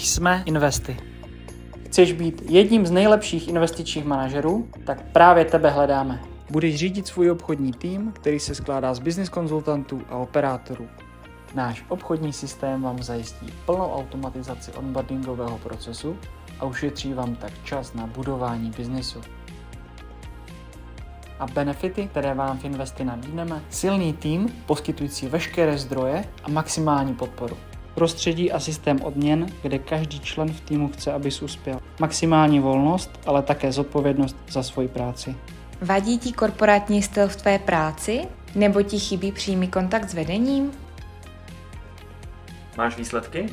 Jsme Investy. Chceš být jedním z nejlepších investičních manažerů? Tak právě tebe hledáme. Budeš řídit svůj obchodní tým, který se skládá z business konzultantů a operátorů. Náš obchodní systém vám zajistí plnou automatizaci onboardingového procesu a ušetří vám tak čas na budování biznesu. A benefity, které vám v Investy nabídneme, silný tým poskytující veškeré zdroje a maximální podporu. Prostředí a systém odměn, kde každý člen v týmu chce, abys uspěl. Maximální volnost, ale také zodpovědnost za svoji práci. Vadí ti korporátní styl v tvé práci? Nebo ti chybí přímý kontakt s vedením? Máš výsledky?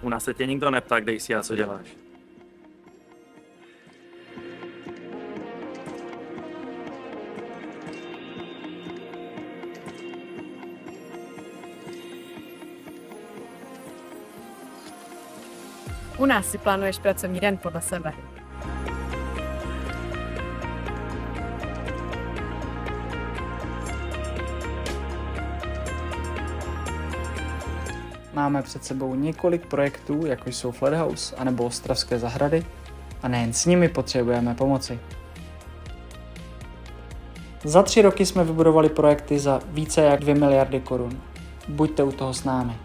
U nás se tě nikdo neptá, kde jsi a co děláš. U nás si plánuješ pracovní den podle sebe. Máme před sebou několik projektů, jako jsou Flathouse anebo Ostravské zahrady, a nejen s nimi potřebujeme pomoci. Za 3 roky jsme vybudovali projekty za více jak 2 miliardy korun. Buďte u toho s námi.